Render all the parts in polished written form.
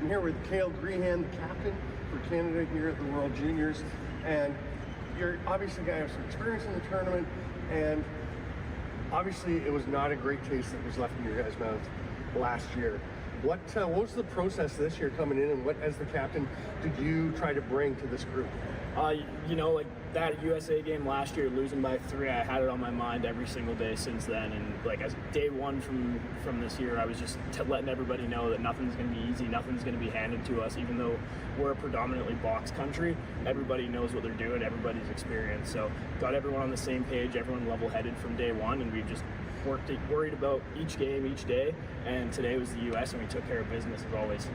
I'm here with Kale, Grehan, the captain for Canada here at the World Juniors, and you're obviously a guy who has some experience in the tournament, and obviously it was not a great taste that was left in your guys' mouth last year. What was the process this year coming in, and what, as the captain, did you try to bring to this group? You know, like that USA game last year, losing by 3, I had it on my mind every single day since then. And like as day one from this year, I was just letting everybody know that nothing's going to be easy, nothing's going to be handed to us. Even though we're a predominantly box country, everybody knows what they're doing, everybody's experienced. So got everyone on the same page, everyone level-headed from day one, and we've just worried about each game, each day. And today was the US, and we took care of business as always.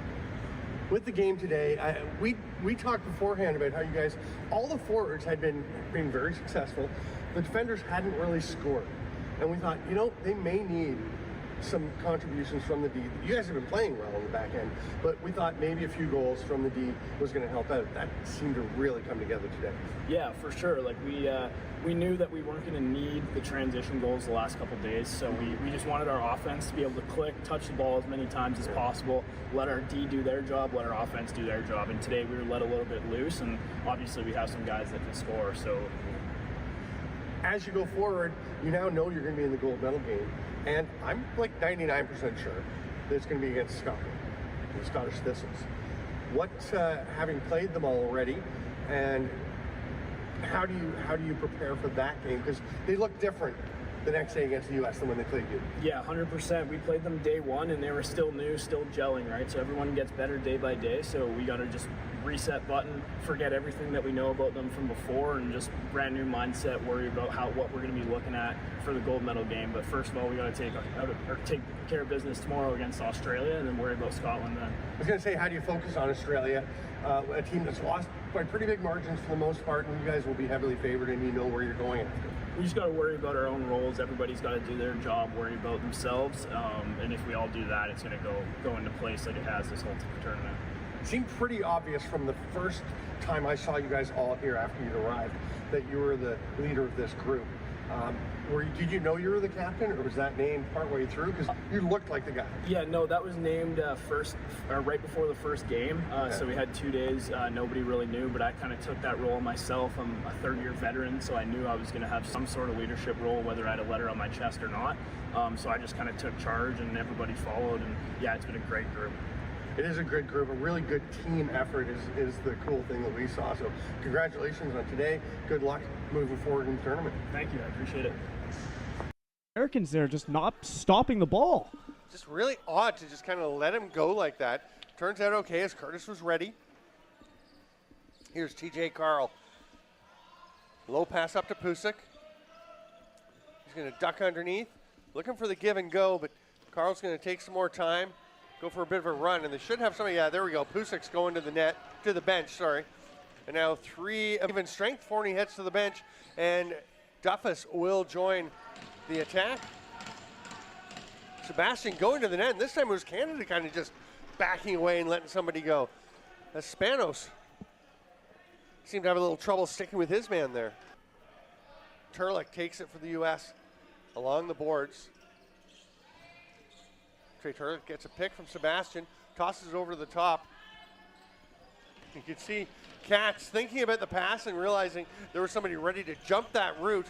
With the game today, we talked beforehand about how you guys, all the forwards had been very successful. The defenders hadn't really scored. And we thought, you know, they may need some contributions from the D. You guys have been playing well on the back end, but we thought maybe a few goals from the D was going to help out. That seemed to really come together today. Yeah, for sure. Like we knew that we weren't going to need the transition goals the last couple of days, so we just wanted our offense to be able to click, touch the ball as many times as possible, let our D do their job, let our offense do their job. And today we were let a little bit loose, and obviously we have some guys that can score. So as you go forward, you now know you're going to be in the gold medal game. And I'm like 99% sure that it's going to be against Scotland, the Scottish Thistles. What, having played them already, and how do you prepare for that game? Because they look different the next day against the U.S. than when they played you. Yeah, 100%. We played them day one, and they were still new, still gelling, right? So everyone gets better day by day. So we got to just reset button, forget everything that we know about them from before, and just brand new mindset, worry about what we're going to be looking at for the gold medal game. But first of all, we got to take care of business tomorrow against Australia, and then worry about Scotland then. I was going to say, how do you focus on Australia, a team that's lost by pretty big margins for the most part, and you guys will be heavily favored, and you know where you're going after? We just got to worry about our own roles. Everybody's got to do their job, worry about themselves, and if we all do that, it's going to go into place like it has this whole tournament. It seemed pretty obvious from the first time I saw you guys all here after you'd arrived that you were the leader of this group. Did you know you were the captain, or was that named partway through? Because you looked like the guy. Yeah, no, that was named right before the first game. Okay. So we had 2 days. Nobody really knew, but I kind of took that role myself. I'm a third-year veteran, so I knew I was going to have some sort of leadership role, whether I had a letter on my chest or not. So I just kind of took charge, and everybody followed. And yeah, it's been a great group. It is a good group. A really good team effort is the cool thing that we saw. So congratulations on today. Good luck moving forward in the tournament. Thank you. I appreciate it. Americans there just not stopping the ball. Just really odd to just kind of let him go like that. Turns out okay as Curtis was ready. Here's TJ Carl. Low pass up to Pusick. He's going to duck underneath. Looking for the give and go, but Carl's going to take some more time. Go for a bit of a run, and they should have somebody. Yeah, there we go. Pusick's going to the bench, sorry. And now 3 even strength. Forney heads to the bench, and Duffus will join the attack. Sebastian going to the net, and this time it was Canada kind of just backing away and letting somebody go. As Spanos seemed to have a little trouble sticking with his man there. Turlick takes it for the U.S. along the boards. Trey Turlick gets a pick from Sebastian, tosses it over to the top. You can see Katz thinking about the pass and realizing there was somebody ready to jump that route.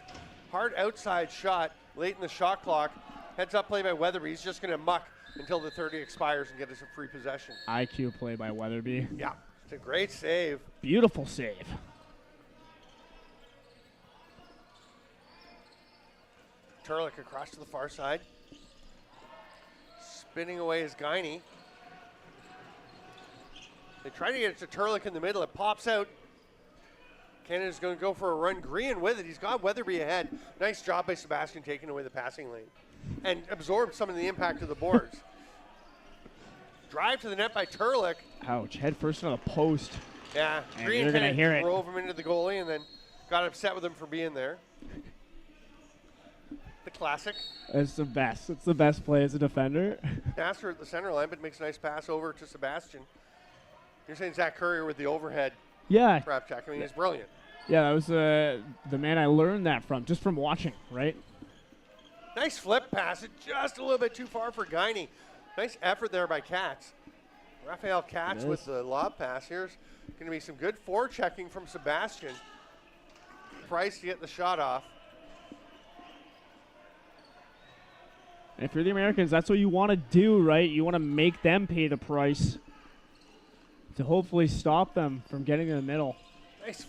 Hard outside shot late in the shot clock. Heads up play by Weatherby. He's just going to muck until the 30 expires and get us a free possession. IQ play by Weatherby. Yeah, it's a great save. Beautiful save. Turlick across to the far side. Spinning away is Guiney. They try to get it to Turlick in the middle. It pops out. Canada's going to go for a run. Grehan with it. He's got Weatherby ahead. Nice job by Sebastian taking away the passing lane and absorbed some of the impact of the boards. Drive to the net by Turlick. Ouch. Head first on the post. Yeah. Grehan kind of drove him into the goalie and then got upset with him for being there. The classic. It's the best. It's the best play as a defender. Nasser at the center line, but makes a nice pass over to Sebastian. You're saying Zach Currier with the overhead trap check. I mean, he's brilliant. Yeah, that was the man I learned that from, just from watching, right? Nice flip pass. It just a little bit too far for Guiney. Nice effort there by Katz. Rafael Katz with the lob pass. Here's going to be some good forechecking from Sebastian Price to get the shot off. And if you're the Americans, that's what you want to do, right? You want to make them pay the price to hopefully stop them from getting in the middle. Nice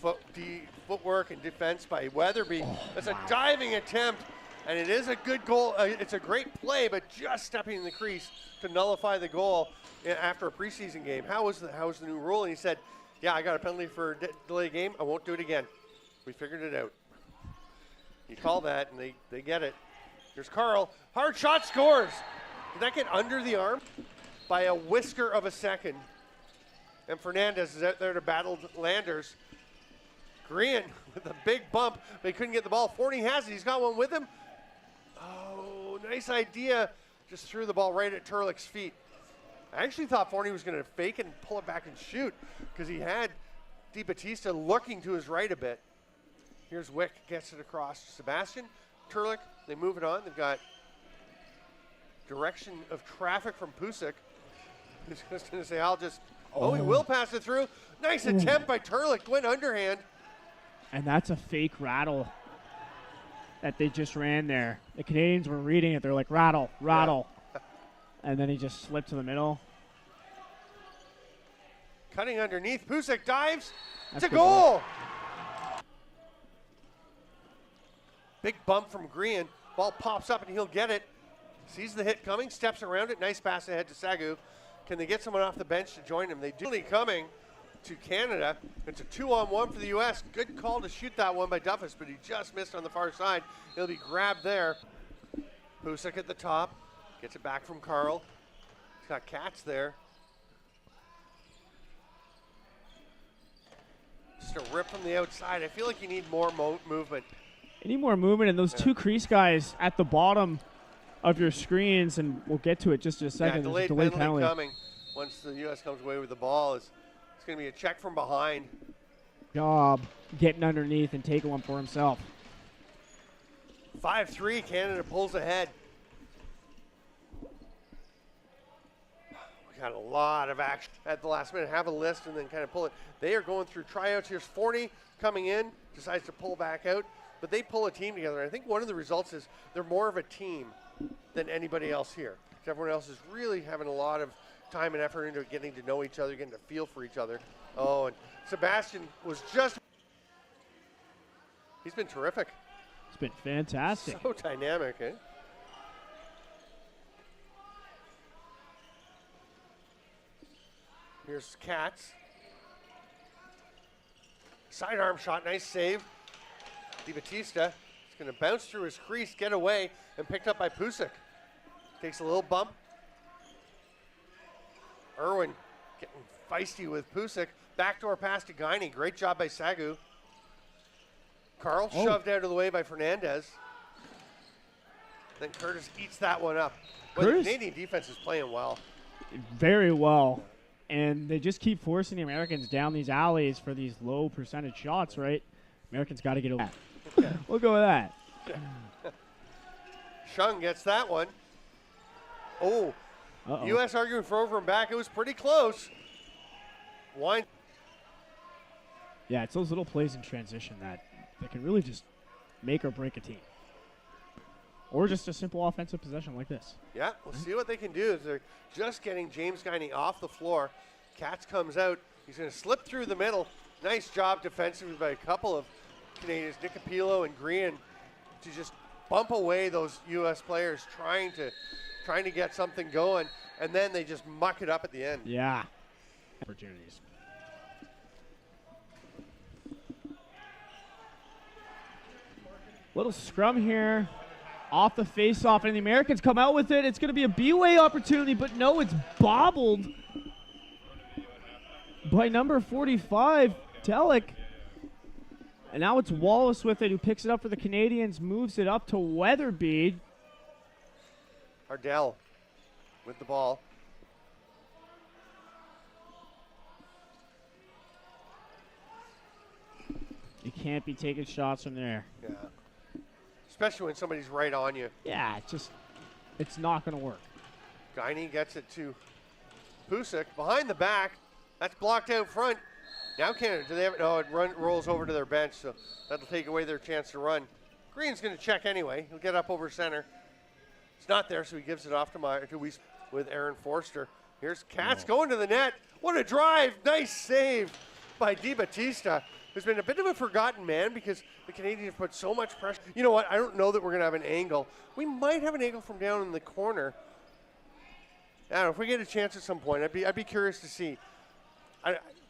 footwork and defense by Weatherby. That's a diving attempt, and it is a good goal. It's a great play, but just stepping in the crease to nullify the goal after a preseason game. How was the new rule? And he said, yeah, I got a penalty for delay game. I won't do it again. We figured it out. You call that, and they get it. Here's Carl. Hard shot, scores. Did that get under the arm? By a whisker of a second. And Fernandez is out there to battle Landers. Grehan with a big bump, but he couldn't get the ball. Forney has it. He's got one with him. Oh, nice idea. Just threw the ball right at Turlick's feet. I actually thought Forney was going to fake it and pull it back and shoot because he had DiBattista looking to his right a bit. Here's Wick, gets it across to Sebastian. Turlick, they move it on. They've got direction of traffic from Pusick. He's just going to say, he will pass it through. Nice attempt by Turlick, went underhand. And that's a fake rattle that they just ran there. The Canadians were reading it. They're like, rattle. Yeah. And then he just slipped to the middle. Cutting underneath, Pusick dives. It's a good goal. Big bump from Grehan. Ball pops up and he'll get it. Sees the hit coming, steps around it. Nice pass ahead to Sagu. Can they get someone off the bench to join him? They do. Coming to Canada. It's a 2-on-1 for the U.S. Good call to shoot that one by Duffus, but he just missed on the far side. He'll be grabbed there. Pusick at the top. Gets it back from Carl. He's got Katz there. Just a rip from the outside. I feel like you need more movement. You need more movement, and those two crease guys at the bottom of your screens, and we'll get to it just in a second. Yeah, delayed penalty coming once the U.S. comes away with the ball. It's going to be a check from behind. Job getting underneath and taking one for himself. 5-3, Canada pulls ahead. We got a lot of action at the last minute. Have a list and then kind of pull it. They are going through tryouts. Here's Forney coming in, decides to pull back out. But they pull a team together. I think one of the results is they're more of a team than anybody else here. Everyone else is really having a lot of time and effort into getting to know each other, getting to feel for each other. Oh, and Sebastian was just, he's been terrific. It's been fantastic. So dynamic, eh? Here's Katz. Sidearm shot, nice save. DiBattista is going to bounce through his crease, get away, and picked up by Pusick. Takes a little bump. Irwin getting feisty with Pusick. Backdoor pass to Guiney. Great job by Sagu. Carl shoved out of the way by Fernandez. Then Curtis eats that one up. But the Canadian defense is playing well. Very well. And they just keep forcing the Americans down these alleys for these low percentage shots, right? Americans got to get over that. We'll go with that. Shung gets that one. Oh, U.S. arguing for over and back. It was pretty close. Wine. Yeah, it's those little plays in transition that can really just make or break a team. Or just a simple offensive possession like this. Yeah, we'll see what they can do. They're just getting James Guiney off the floor. Katz comes out. He's going to slip through the middle. Nice job defensively by a couple of Canadians, Nicopilo and Grehan, to just bump away those U.S. players trying to get something going, and then they just muck it up at the end. Yeah. Opportunities. Little scrum here off the face-off, and the Americans come out with it. It's going to be a B-way opportunity, but no, it's bobbled by number 45, Telek. And now it's Wallace with it, who picks it up for the Canadians, moves it up to Weatherby. Ardell with the ball. You can't be taking shots from there. Yeah. Especially when somebody's right on you. Yeah, it's not going to work. Guiney gets it to Pusick behind the back. That's blocked out front. Now Canada, do they have it? No, it rolls over to their bench, so that'll take away their chance to run. Green's going to check anyway. He'll get up over center. It's not there, so he gives it off to Weiss with Aaron Forster. Here's Katz going to the net. What a drive. Nice save by DiBattista, who's been a bit of a forgotten man because the Canadians put so much pressure. You know what? I don't know that we're going to have an angle. We might have an angle from down in the corner. I don't know. If we get a chance at some point, I'd be curious to see.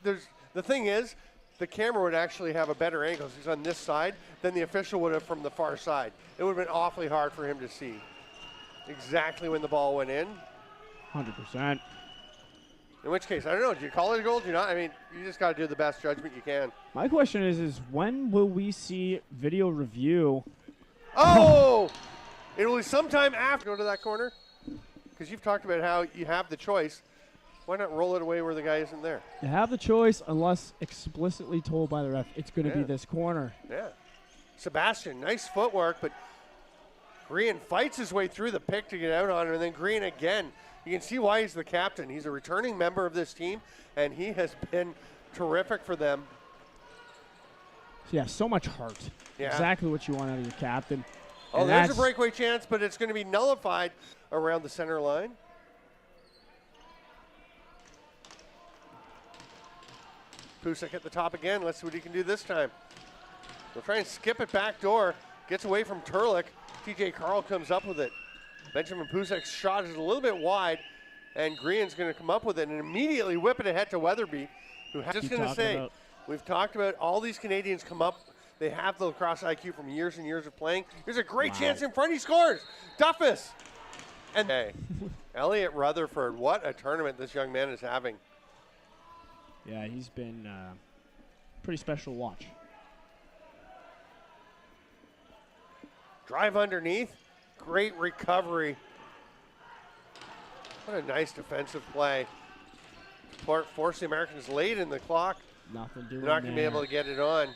The thing is, the camera would actually have a better angle if he's on this side than the official would have from the far side. It would have been awfully hard for him to see exactly when the ball went in. 100%. In which case, I don't know. Do you call it a goal? Do you not? I mean, you just got to do the best judgment you can. My question is when will we see video review? Oh! It will be sometime after. Go to that corner. Because you've talked about how you have the choice. Why not roll it away where the guy isn't there? You have the choice unless explicitly told by the ref it's going to be this corner. Yeah. Sebastian, nice footwork, but Grehan fights his way through the pick to get out on him, and then Grehan again. You can see why he's the captain. He's a returning member of this team, and he has been terrific for them. Yeah, so much heart. Yeah. Exactly what you want out of your captain. Oh, And there's a breakaway chance, but it's going to be nullified around the center line. Pusick at the top again. Let's see what he can do this time. They'll try and skip it back door. Gets away from Turlick. TJ Carl comes up with it. Benjamin Pusick's shot is a little bit wide, and Grehan's going to come up with it and immediately whip it ahead to Weatherby, who has just going to say, we've talked about all these Canadians come up. They have the lacrosse IQ from years and years of playing. Here's a great chance in front. He scores. Duffus. And hey, Elliot Rutherford, what a tournament this young man is having. Yeah, he's been pretty special to watch. Drive underneath. Great recovery. What a nice defensive play. Force the Americans late in the clock. Nothing doing. They're not going to be able to get it on.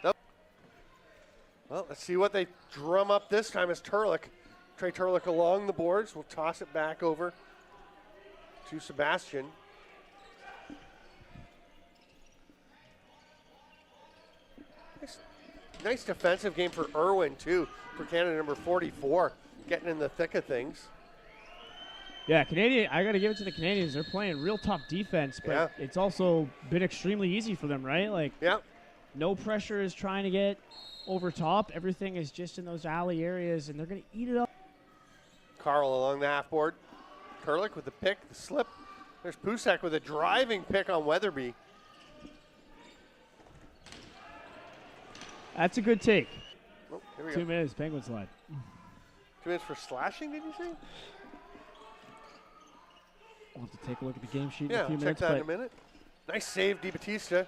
Nope. Well, let's see what they drum up this time as Turlick. Trey Turlick along the boards. We'll toss it back over to Sebastian. Nice defensive game for Irwin, too, for Canada, number 44, getting in the thick of things. Yeah, I got to give it to the Canadians. They're playing real tough defense, but it's also been extremely easy for them, right? Like, no pressure is trying to get over top. Everything is just in those alley areas, and they're going to eat it up. Carl along the half board. Turlick with the pick, the slip. There's Pusick with a driving pick on Weatherby. That's a good take. Oh, here we 2 go. minutes, Penguin slide. 2 minutes for slashing, did you say? We'll have to take a look at the game sheet in a few check minutes. that in a minute. Nice save, DiBattista.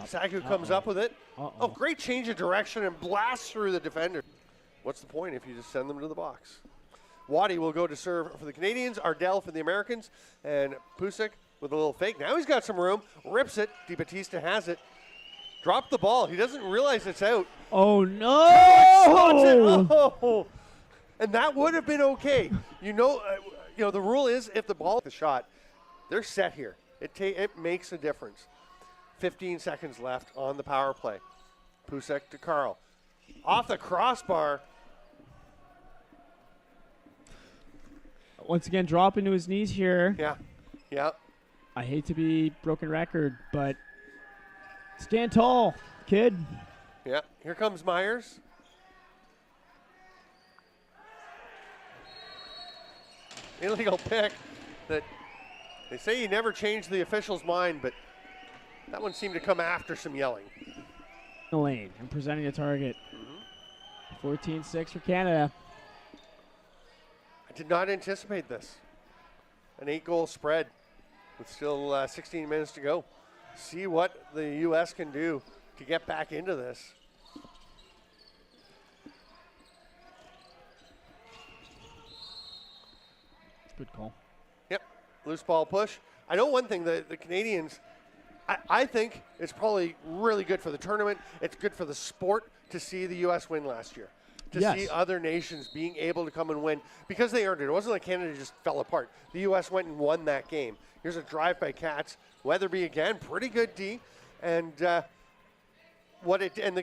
Sagu comes up with it. Oh, great change of direction and blast through the defender. What's the point if you just send them to the box? Waddy will go to serve for the Canadians, Ardell for the Americans, and Pusick with a little fake. Now he's got some room, rips it. DiBattista has it. Drop the ball. He doesn't realize it's out. Oh, no! Oh! And that would have been okay. You know, the rule is if the ball, the shot, they're set here. It makes a difference. 15 seconds left on the power play. Pusick to Carl. Off the crossbar. Once again, dropping to his knees here. Yeah. I hate to be broken record, but stand tall, kid. Yeah, here comes Myers. Illegal pick that they say he never changed the official's mind, but that one seemed to come after some yelling. The lane and presenting the target. 14-6 for Canada. I did not anticipate this. An 8-goal spread with still 16 minutes to go. See what the U.S. can do to get back into this. Good call. Yep, loose ball push. I know one thing, the Canadians, I think it's probably really good for the tournament. It's good for the sport to see the U.S. win last year. to see other nations being able to come and win because they earned it. It wasn't like Canada just fell apart. The U.S. went and won that game. Here's a drive by Cats. Weatherby again, pretty good D. And the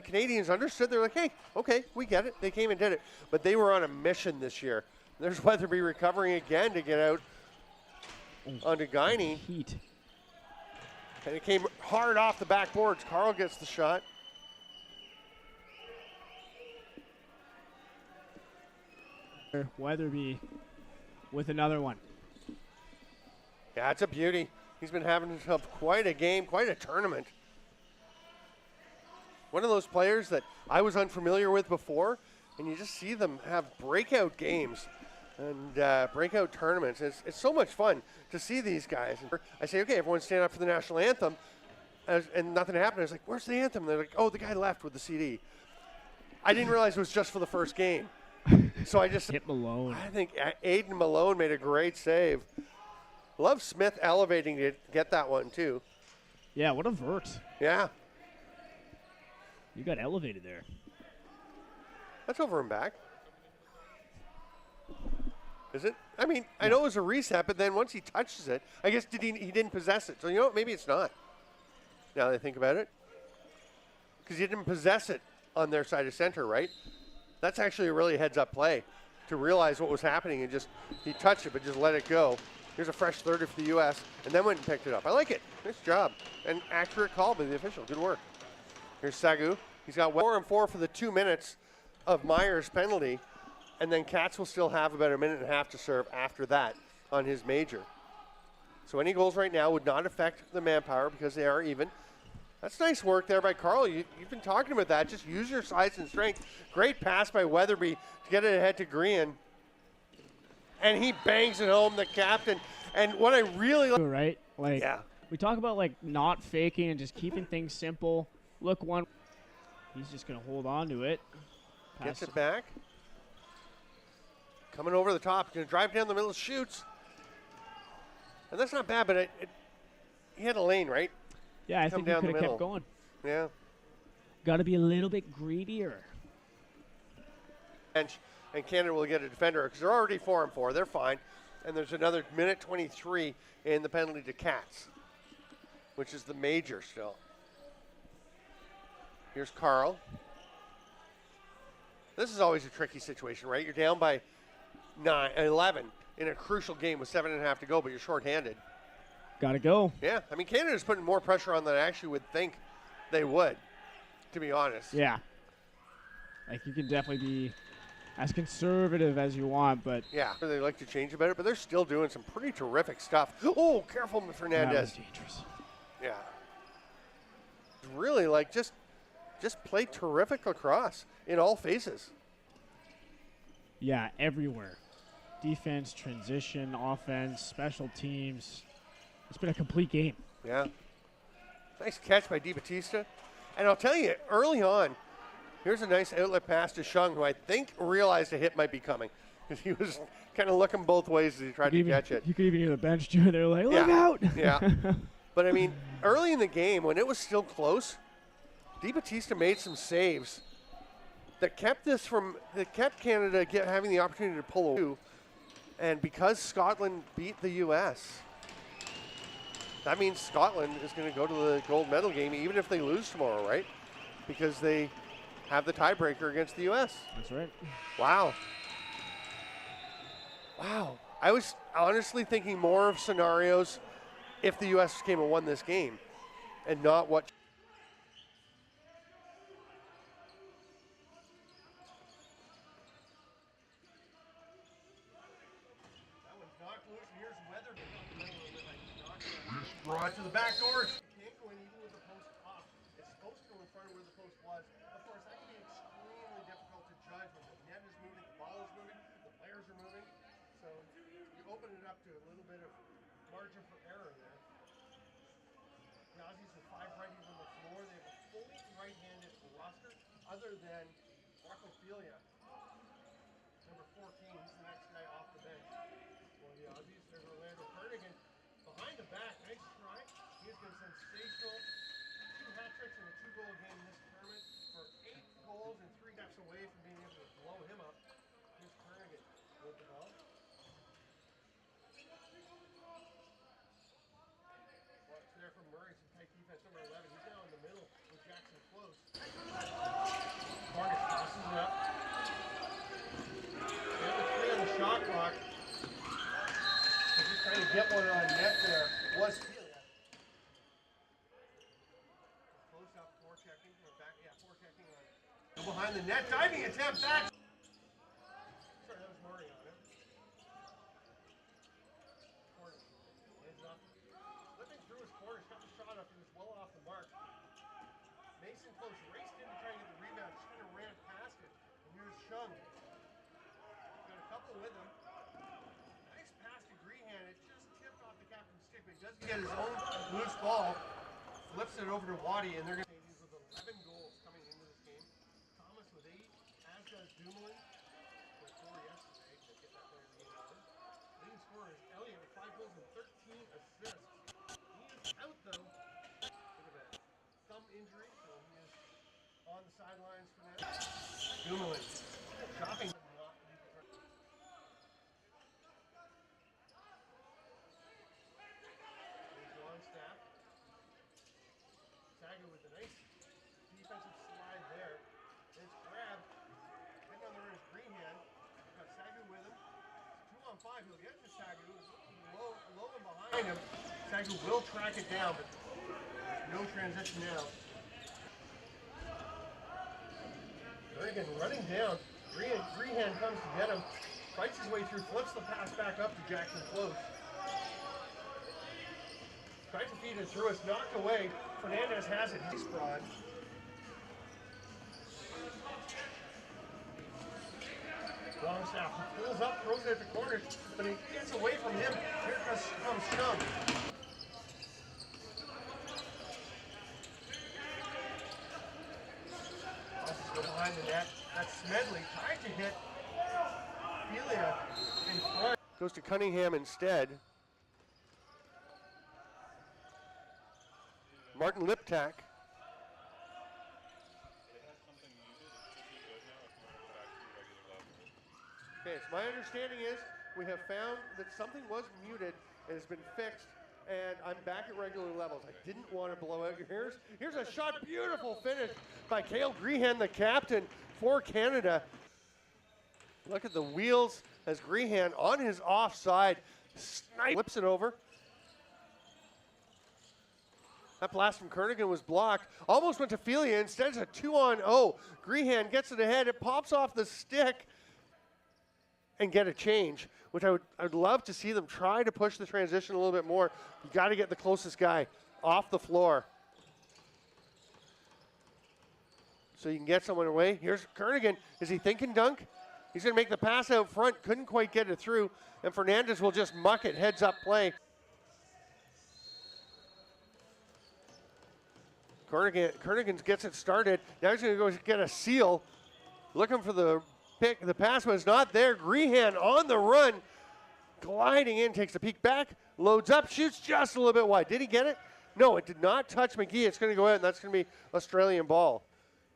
Canadians understood. They're like, hey, okay, we get it. They came and did it. But they were on a mission this year. There's Weatherby recovering again to get out onto Guiney. Heat. And it came hard off the backboards. Carl gets the shot. Weatherby with another one. Yeah, it's a beauty. He's been having himself quite a game, quite a tournament. One of those players that I was unfamiliar with before, and you just see them have breakout games and breakout tournaments. It's so much fun to see these guys. I say, okay, everyone stand up for the national anthem, and nothing happened. I was like, where's the anthem? They're like, oh, the guy left with the CD. I didn't realize it was just for the first game. So I just hit Malone. I think Aiden Malone made a great save. Love Smith elevating to get that one too. Yeah, what a vert. Yeah. You got elevated there. That's over and back. Is it? I mean, yeah. I know it was a reset, but then once he touches it, I guess he didn't possess it. So you know what? Maybe it's not. Now that I think about it. Because he didn't possess it on their side of center, right? That's actually a really heads-up play to realize what was happening and just he touched it but just let it go. Here's a fresh 30 for the U.S. and then went and picked it up. I like it. Nice job. And accurate call by the official. Good work. Here's Sagu. He's got 4 and 4 for the 2 minutes of Myers' penalty, and then Katz will still have about a minute and a half to serve after that on his major. So any goals right now would not affect the manpower because they are even. That's nice work there by Carl. You've been talking about that. Just use your size and strength. Great pass by Weatherby to get it ahead to Grehan. And he bangs it home, the captain. And what I really like. Right? Like, yeah. We talk about, like, not faking and just keeping things simple. Look, one. He's just going to hold on to it. Gets it back. Coming over the top. Going to drive down the middle, shoots. And that's not bad, but he had a lane, right? Yeah, I think he could have kept going. Yeah. Got to be a little bit greedier. And Canada will get a defender because they're already 4 and 4. They're fine. And there's another minute 23 in the penalty to Katz, which is the major still. Here's Carl. This is always a tricky situation, right? You're down by 11 in a crucial game with 7.5 to go, but you're shorthanded. Got to go. Yeah, I mean, Canada's putting more pressure on than I actually would think they would, to be honest. Yeah. Like, you can definitely be as conservative as you want, but. Yeah, they like to change about it, but they're still doing some pretty terrific stuff. Oh, careful, Fernandez. That was dangerous. Yeah. Really, like, just play terrific lacrosse in all phases. Yeah, everywhere. Defense, transition, offense, special teams. It's been a complete game. Yeah. Nice catch by DiBattista. And I'll tell you, early on, here's a nice outlet pass to Shung, who I think realized a hit might be coming. Because he was kind of looking both ways as he tried to catch it. You could even hear the bench too. They're like, look out. Yeah. But, I mean, early in the game, when it was still close, DiBattista made some saves that kept Canada having the opportunity to pull away. And because Scotland beat the U.S., that means Scotland is going to go to the gold medal game even if they lose tomorrow, right? Because they have the tiebreaker against the U.S. That's right. Wow. Wow. I was honestly thinking more of scenarios if the U.S. came and won this game and not what. Brought to the back doors. Can't go in even with the post off. It's supposed to go in front of where the post was. Of course, that can be extremely difficult to judge when the net is moving, the ball is moving, the players are moving. So you open it up to a little bit of margin for error there. The Aussies with 5 righties on the floor. They have a fully right-handed roster other than Barclay-Felia. Number 14, he's the next guy off the bench. For the Aussies, there's Orlando Cardigan. Behind the back, nice try. He has been sensational. 2 hat tricks and a 2-goal game in this tournament for 8 goals and 3 steps away from being able to blow Trying to get one on net there was Celia. Close up, forechecking, back, forechecking on. Go behind the net, diving attempt back. Sorry, that was Murray on it. Cornish, hands up. Slipping through his corner, got the shot up, he was well off the mark. Mason Close raced in to try and get the rebound, just kind of ran past it. And here's Shung. Got a couple with him. Nice pass to Grehan. It just tipped off the captain's stick, but he doesn't get his own loose ball. Flips it over to Waddy, and they're going to with 11 goals coming into this game. Thomas with 8, as does Dumoulin with 4 yesterday. Let's get that player in the game over. Leading scorer is Elliott with 5 goals and 13 assists. He is out, though. Look at that. Thumb injury, so he is on the sidelines for that. Dumoulin shopping. With a nice defensive slide there. It's grabbed. Heading on the run is Grehan. Got Sagu with him. 2 on 5. He'll get to Sagu. Low and behind him. Sagu will track it down, but no transition now. Gregan running down. Grehan comes to get him. Fights his way through. Flips the pass back up to Jackson Close. Tries to feed it through. It's knocked away. Fernandez has it. He's broad. Longstaff pulls up, throws it at the corner, but he gets away from him. Here comes Shum. Crosses go behind the net. That's Smedley. Tried to hit Ophelia in front. Goes to Cunningham instead. Martin Liptak. Okay, so my understanding is we have found that something was muted and has been fixed, and I'm back at regular levels. I didn't want to blow out your ears. Here's a shot, beautiful finish by Kale Grehan, the captain for Canada. Look at the wheels as Grehan on his offside flips it over. That blast from Kernigan was blocked. Almost went to Felia. Instead, it's a 2-on-0. Grehan gets it ahead. It pops off the stick and get a change, which I would love to see them try to push the transition a little bit more. You got to get the closest guy off the floor so you can get someone away. Here's Kernigan. Is he thinking dunk? He's going to make the pass out front. Couldn't quite get it through. And Fernandez will just muck it. Heads up play. Kernigan gets it started. Now he's going to go get a seal. Looking for the pick. The pass was not there. Grehan on the run. Gliding in, takes a peek back. Loads up, shoots just a little bit wide. Did he get it? No, it did not touch McGee. It's going to go out, and that's going to be Australian ball.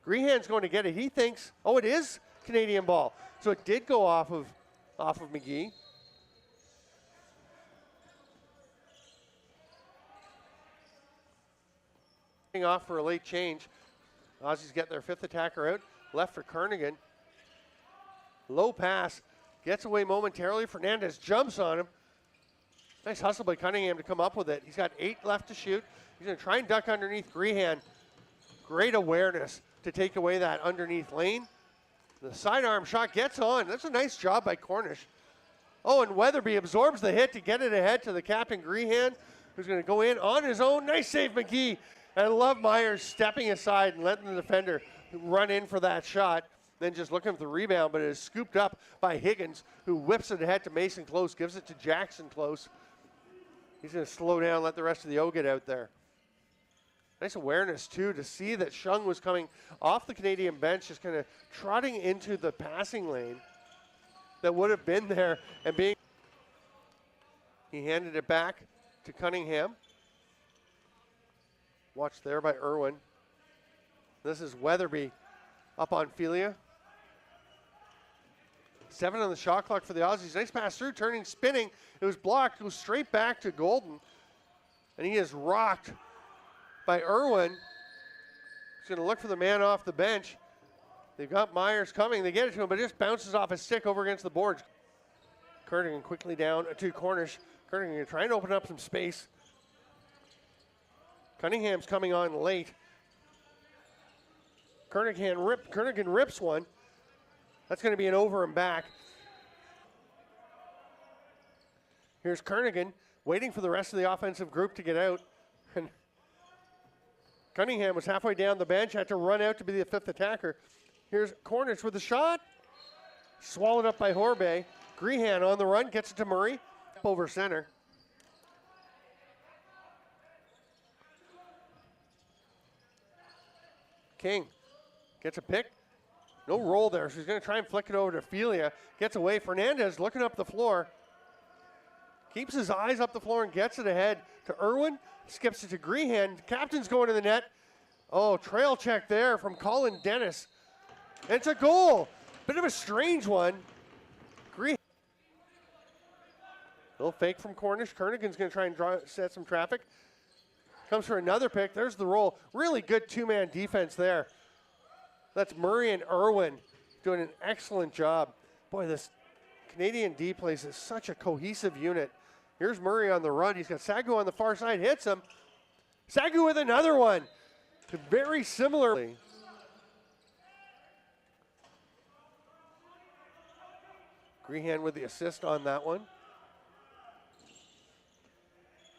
Grehan's going to get it. He thinks, oh, it is Canadian ball. So it did go off of McGee. Off for a late change. Aussies get their 5th attacker out. Left for Kernigan. Low pass. Gets away momentarily. Fernandez jumps on him. Nice hustle by Cunningham to come up with it. He's got 8 left to shoot. He's going to try and duck underneath Grehan. Great awareness to take away that underneath lane. The sidearm shot gets on. That's a nice job by Cornish. Oh, and Weatherby absorbs the hit to get it ahead to the captain, Grehan, who's going to go in on his own. Nice save, McGee. And I love Myers stepping aside and letting the defender run in for that shot. Then just looking for the rebound, but it is scooped up by Higgins, who whips it ahead to Mason Close, gives it to Jackson Close. He's going to slow down, let the rest of the O get out there. Nice awareness, too, to see that Shung was coming off the Canadian bench, just kind of trotting into the passing lane that would have been there and being. He handed it back to Cunningham. Watched there by Irwin. This is Weatherby up on Felia. 7 on the shot clock for the Aussies. Nice pass through, turning, spinning. It was blocked, goes straight back to Golden. And he is rocked by Irwin. He's going to look for the man off the bench. They've got Myers coming. They get it to him, but it just bounces off his stick over against the boards. Kernigan quickly down to Cornish. Kernigan trying to open up some space. Cunningham's coming on late. Kernigan rips one. That's going to be an over and back. Here's Kernigan waiting for the rest of the offensive group to get out. And Cunningham was halfway down the bench, had to run out to be the fifth attacker. Here's Cornish with a shot. Swallowed up by Horbay. Grehan on the run, gets it to Murray. Over center. King gets a pick. No roll there, so he's going to try and flick it over to Felia. Gets away. Fernandez looking up the floor. Keeps his eyes up the floor and gets it ahead to Irwin. Skips it to Grehan. Captain's going to the net. Oh, trail check there from Colin Dennis. And it's a goal. Bit of a strange one. Grehan. Little fake from Cornish. Kernigan's going to try and set some traffic. Comes for another pick. There's the roll. Really good two-man defense there. That's Murray and Irwin doing an excellent job. Boy, this Canadian D plays is such a cohesive unit. Here's Murray on the run. He's got Sagu on the far side. Hits him. Sagu with another one. Very similarly. Grehan with the assist on that one.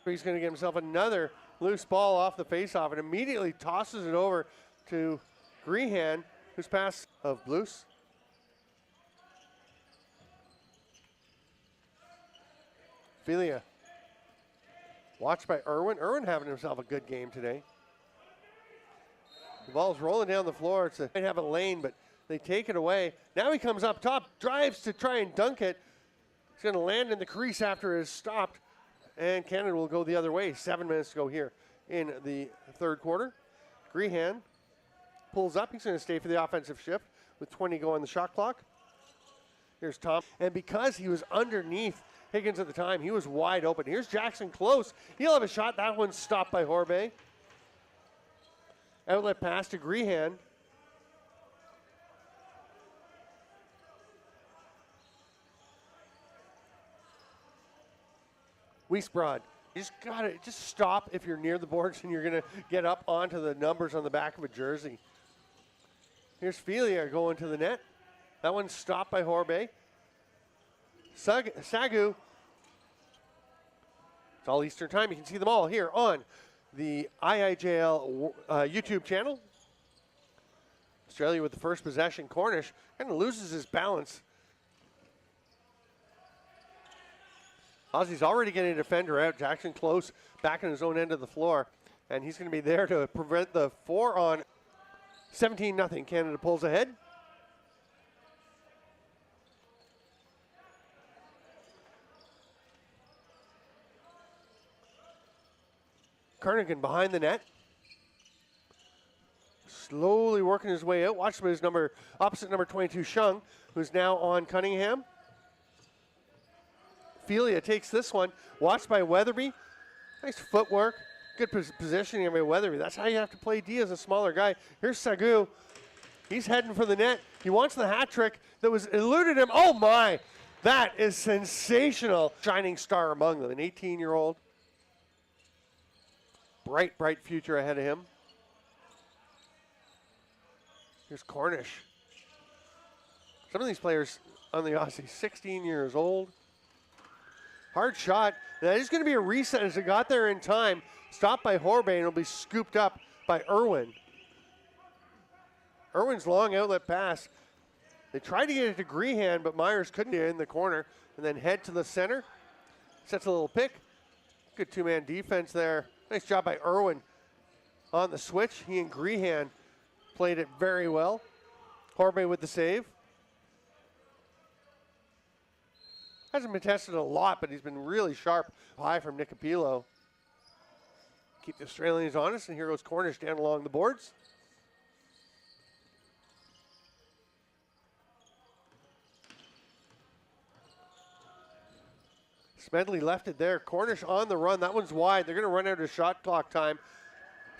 He's going to get himself another loose ball off the faceoff and immediately tosses it over to Grehan, whose pass of Blues. Felia. Watched by Irwin. Irwin having himself a good game today. The ball's rolling down the floor. It's might have a lane, but they take it away. Now he comes up top, drives to try and dunk it. He's going to land in the crease after it's stopped. And Canada will go the other way. 7 minutes to go here in the third quarter. Grehan pulls up. He's going to stay for the offensive shift with 20 go on the shot clock. Here's Tom. And because he was underneath Higgins at the time, he was wide open. Here's Jackson close. He'll have a shot. That one's stopped by Horbay. Outlet pass to Grehan. Wiesbrod, you just stop if you're near the boards and you're gonna get up onto the numbers on the back of a jersey. Here's Felia going to the net. That one's stopped by Horbay. Sagu. It's all Eastern time. You can see them all here on the IIJL YouTube channel. Australia with the first possession. Cornish kind of loses his balance. Aussie's already getting a defender out. Jackson close, back on his own end of the floor. And he's going to be there to prevent the 4 on 17-0. Canada pulls ahead. Kernigan behind the net. Slowly working his way out. Watch his opposite number 22, Shung, who's now on Cunningham. Felia takes this one. Watched by Weatherby. Nice footwork. Good positioning by Weatherby. That's how you have to play D as a smaller guy. Here's Sagu. He's heading for the net. He wants the hat trick that was eluded him. Oh my! That is sensational. Shining star among them. An 18-year-old. Bright, bright future ahead of him. Here's Cornish. Some of these players on the Aussie, 16 years old. Hard shot. That is going to be a reset as it got there in time. Stopped by Horbay, and it'll be scooped up by Irwin. Irwin's long outlet pass. They tried to get it to Grehan, but Myers couldn't get in the corner. And then head to the center. Sets a little pick. Good two-man defense there. Nice job by Irwin on the switch. He and Grehan played it very well. Horbay with the save. Hasn't been tested a lot, but he's been really sharp. High from Nicopilo. Keep the Australians honest, and here goes Cornish down along the boards. Smedley left it there. Cornish on the run. That one's wide. They're going to run out of shot clock time.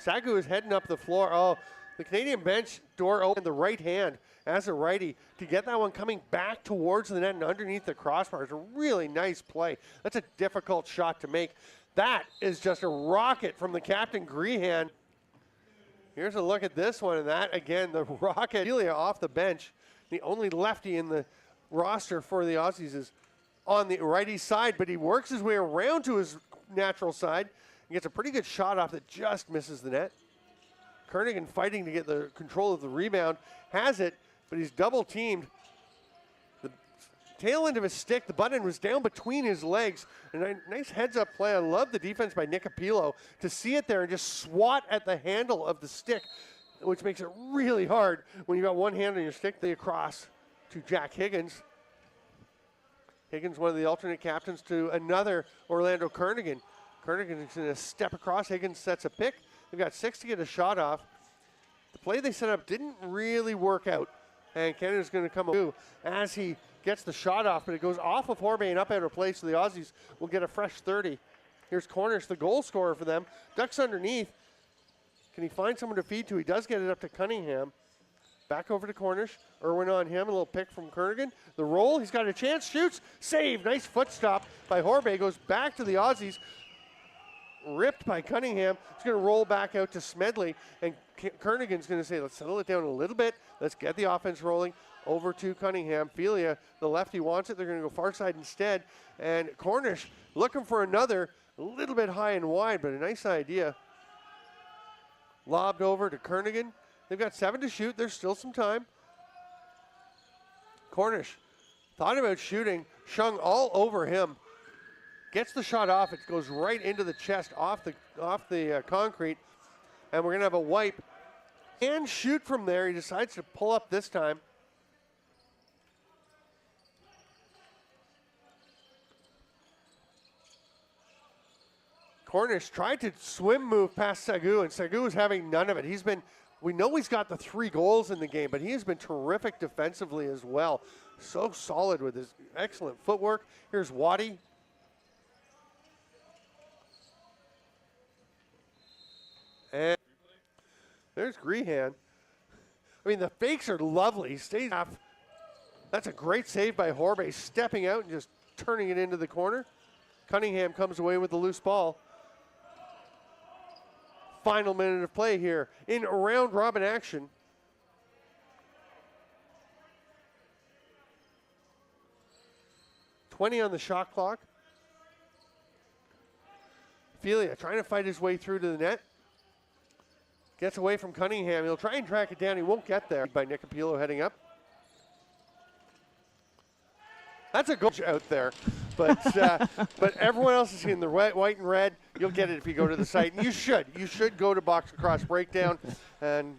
Sagu is heading up the floor. Oh, The Canadian bench door open the right hand as a righty to get that one coming back towards the net and underneath the crossbar. It's a really nice play. That's a difficult shot to make. That is just a rocket from the captain, Grehan. Here's a look at this one, and that, again, the rocket. Celia off the bench. The only lefty in the roster for the Aussies is on the righty side, but he works his way around to his natural side and gets a pretty good shot off that just misses the net. Kernaghan fighting to get the control of the rebound, has it, but he's double teamed. The tail end of his stick, the button was down between his legs. And a nice heads up play. I love the defense by Nick Apilo to see it there and just swat at the handle of the stick, which makes it really hard when you got one hand on your stick. They across to Jack Higgins. Higgins, one of the alternate captains to another Orlando Kernaghan. Kernaghan is going to step across. Higgins sets a pick. They've got 6 to get a shot off. The play they set up didn't really work out. And Canada's going to come up as he gets the shot off, but it goes off of Horbay and up out of play, so the Aussies will get a fresh 30. Here's Cornish, the goal scorer for them. Ducks underneath. Can he find someone to feed to? He does get it up to Cunningham. Back over to Cornish. Irwin on him, a little pick from Kernaghan. The roll, he's got a chance, shoots, save. Nice foot stop by Horbay, goes back to the Aussies. Ripped by Cunningham. It's going to roll back out to Smedley, and Kernaghan's going to say, let's settle it down a little bit. Let's get the offense rolling. Over to Cunningham. Felia, the lefty, wants it. They're going to go far side instead. And Cornish looking for another, a little bit high and wide, but a nice idea. Lobbed over to Kernaghan. They've got 7 to shoot. There's still some time. Cornish thought about shooting. Shung all over him. Gets the shot off. It goes right into the chest off the concrete. And we're going to have a wipe. And shoot from there. He decides to pull up this time. Cornish tried to swim move past Sagu, and Sagu is having none of it. We know he's got the 3 goals in the game, but he has been terrific defensively as well. So solid with his excellent footwork. Here's Waddy. And there's Grehan. I mean, the fakes are lovely. He stays off. That's a great save by Horbay, stepping out and just turning it into the corner. Cunningham comes away with the loose ball. Final minute of play here in round robin action. $20 on the shot clock. Felia trying to fight his way through to the net. Gets away from Cunningham. He'll try and track it down. He won't get there. By Nick Apilo heading up. That's a goal out there. But everyone else is seeing the white and red. You'll get it if you go to the site. And you should. You should go to Box Across Breakdown and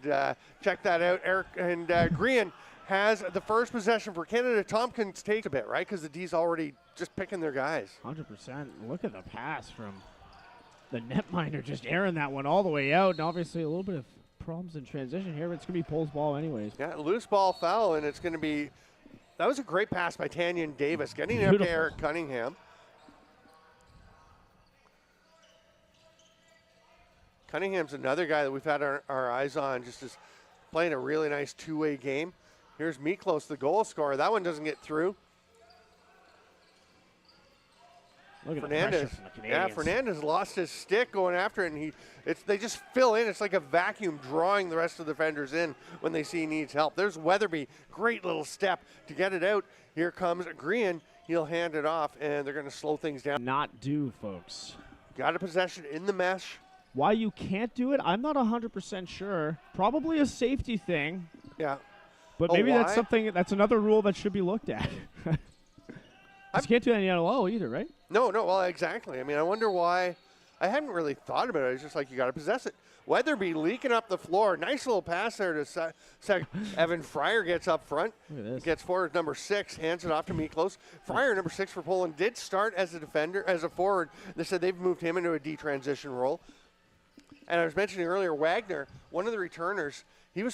check that out. Eric and Grehan has the first possession for Canada. Tompkins takes a bit, right? Because the D's already just picking their guys. 100%. Look at the pass from the netminder, just airing that one all the way out. And obviously a little bit of problems in transition here, but it's going to be Pole's ball anyways. Yeah, loose ball foul, and it's going to be – that was a great pass by Tanyan Davis, getting it up to Eric Cunningham. Cunningham's another guy that we've had our eyes on, just as playing a really nice two-way game. Here's Miklos, the goal scorer. That one doesn't get through. Look at Fernandez. The pressure from the Canadians. Yeah, Fernandez lost his stick going after it, and they just fill in. It's like a vacuum drawing the rest of the defenders in when they see he needs help. There's Weatherby, great little step to get it out. Here comes Grehan. He'll hand it off, and they're going to slow things down. Not do, folks. Got a possession in the mesh. Why you can't do it, I'm not 100% sure. Probably a safety thing. Yeah. But maybe that's another rule that should be looked at. You can't do that in the NLO either, right? No, well, exactly. I mean, I wonder why. I hadn't really thought about it. It's just like you got to possess it. Weatherby leaking up the floor. Nice little pass there to Evan Fryer gets up front. Look at this. Gets forward number 6, hands it off to Miklos. Fryer, number 6 for Poland, did start as a defender, as a forward. They said they've moved him into a D transition role. And I was mentioning earlier, Wagner, one of the returners, he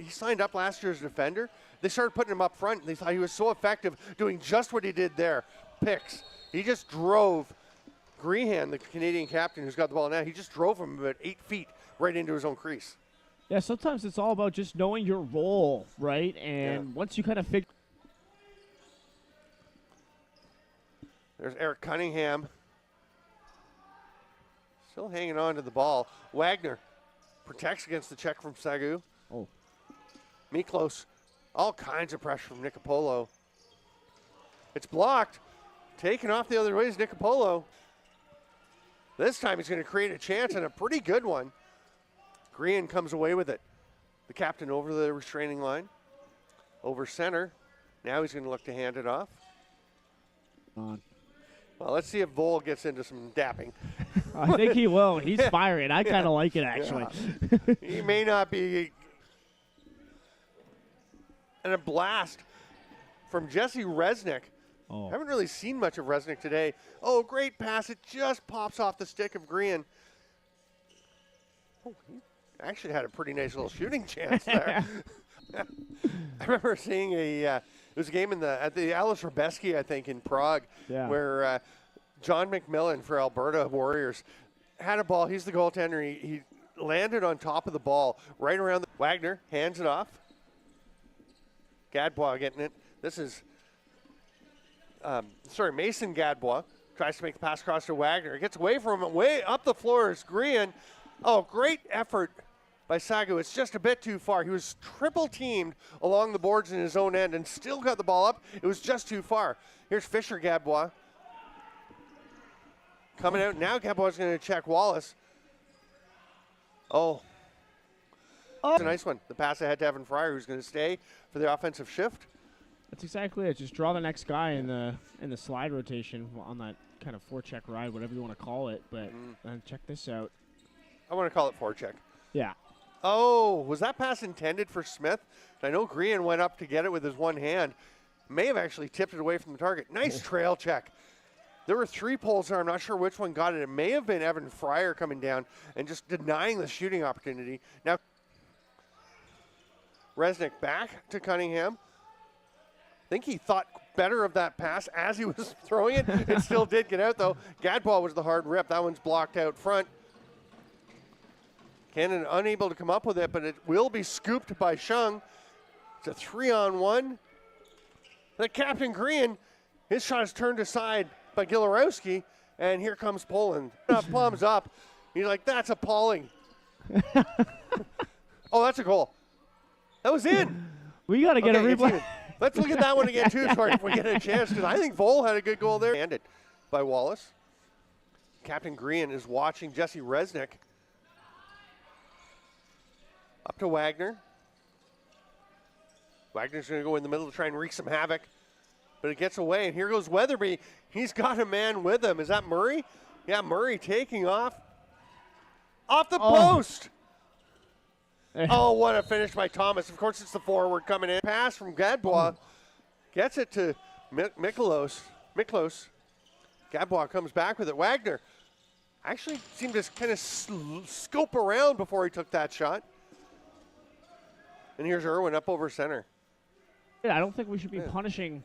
signed up last year as a defender. They started putting him up front, and they thought he was so effective doing just what he did there. Picks. He just drove Grehan, the Canadian captain who's got the ball now, he just drove him about 8 feet right into his own crease. Yeah, sometimes it's all about just knowing your role, right? And once you kind of figure. There's Eric Cunningham. Still hanging on to the ball. Wagner protects against the check from Sagu. Oh. Miklos. All kinds of pressure from Nicopolo. It's blocked. Taken off the other way is Nicopolo. This time he's going to create a chance, and a pretty good one. Grehan comes away with it. The captain over the restraining line. Over center. Now he's going to look to hand it off. On. Well, let's see if Vol gets into some dapping. I think he will. He's firing. I kind of like it, actually. Yeah. He may not be. And a blast from Jesse Resnick. Oh. Haven't really seen much of Resnick today. Oh, great pass. It just pops off the stick of Grehan. Oh, he actually had a pretty nice little shooting chance there. I remember seeing it was a game at the Alice Rabeski, I think, in Prague, where John McMillan for Alberta Warriors had a ball. He's the goaltender. He landed on top of the ball right around the Wagner, hands it off. Gadbois getting it. This is, Mason Gadbois tries to make the pass across to Wagner. It gets away from him, way up the floor is Grehan. Oh, great effort by Sagu. It's just a bit too far. He was triple teamed along the boards in his own end and still got the ball up. It was just too far. Here's Fisher Gadbois. Coming out. Now Gadbois is going to check Wallace. Oh. That's a nice one. The pass ahead to Evan Fryer, who's going to stay for the offensive shift. That's exactly it. Just draw the next guy in the slide rotation on that kind of forecheck ride, whatever you want to call it. But check this out. I want to call it forecheck. Yeah. Oh, was that pass intended for Smith? I know Grehan went up to get it with his one hand. May have actually tipped it away from the target. Nice trail check. There were 3 poles there. I'm not sure which one got it. It may have been Evan Fryer coming down and just denying the shooting opportunity. Now, Resnick back to Cunningham. I think he thought better of that pass as he was throwing it. It still did get out, though. Gadbois was the hard rip. That one's blocked out front. Cannon unable to come up with it, but it will be scooped by Shung. It's a 3-on-1. The captain Grehan, his shot is turned aside by Gilarowski, and here comes Poland. Palms up. He's like, that's appalling. Oh, that's a goal. That was in. We got to get a replay. Let's look at that one again, too, sorry, if we get a chance, because I think Vol had a good goal there. Handed by Wallace. Captain Grehan is watching Jesse Resnick. Up to Wagner. Wagner's going to go in the middle to try and wreak some havoc, but it gets away, and here goes Weatherby. He's got a man with him. Is that Murray? Yeah, Murray taking off. Off the post! Oh, what a finish by Thomas. Of course, it's the forward coming in. Pass from Gadbois. Gets it to Miklos. Gadbois comes back with it. Wagner actually seemed to kind of scope around before he took that shot. And here's Irwin up over center. Yeah, I don't think we should be punishing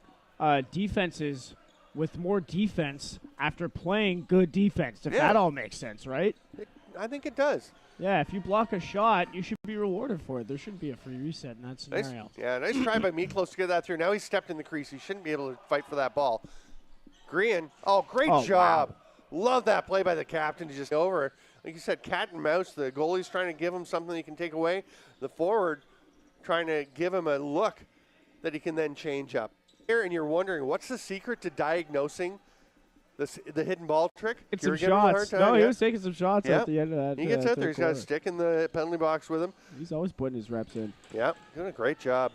defenses with more defense after playing good defense, if that all makes sense, right? I think it does. Yeah, if you block a shot, you should be rewarded for it. There shouldn't be a free reset in that scenario. Nice try by Miklos to get that through. Now he's stepped in the crease. He shouldn't be able to fight for that ball. Grehan, great job. Wow. Love that play by the captain to just over. Like you said, cat and mouse. The goalie's trying to give him something he can take away. The forward trying to give him a look that he can then change up. Here, and you're wondering, what's the secret to diagnosing the hidden ball trick? It's some shots. No, he was taking some shots at the end of that. He gets out there. He's got a stick in the penalty box with him. He's always putting his reps in. Yeah, doing a great job.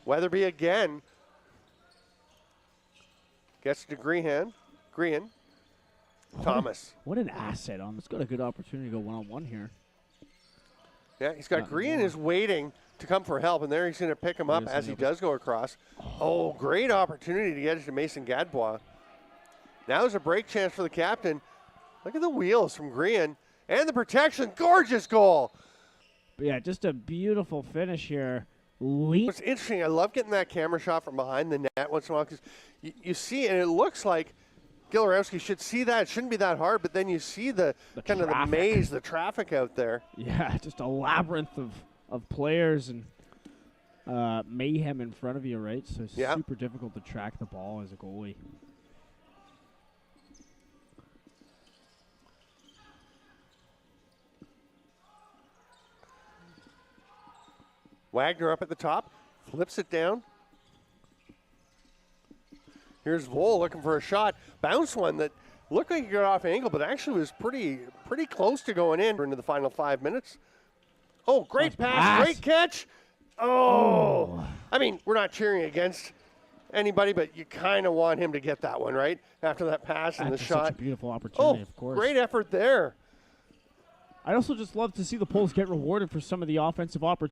Weatherby again. Gets to Grehan. Thomas. What an asset. He's got a good opportunity to go one-on-one here. Yeah, he's got Grehan is waiting to come for help, and there he's going to pick him up as he does go across. Oh, great opportunity to get it to Mason Gadbois. Now there's a break chance for the captain. Look at the wheels from Grehan and the protection. Gorgeous goal. But yeah, just a beautiful finish here. What's interesting, I love getting that camera shot from behind the net once in a while because you see, and it looks like, Gilorowski should see that. It shouldn't be that hard, but then you see the kind of the maze, the traffic out there. Yeah, just a labyrinth of players and mayhem in front of you, right? So it's super difficult to track the ball as a goalie. Wagner up at the top, flips it down. Here's Vole looking for a shot. Bounce one that looked like he got off angle, but actually was pretty close to going in into the final 5 minutes. Oh, great pass, great catch. Oh. I mean, we're not cheering against anybody, but you kind of want him to get that one, right? After that pass and the shot. Such a beautiful opportunity, of course. Great effort there. I'd also just love to see the Poles get rewarded for some of the offensive opportunities.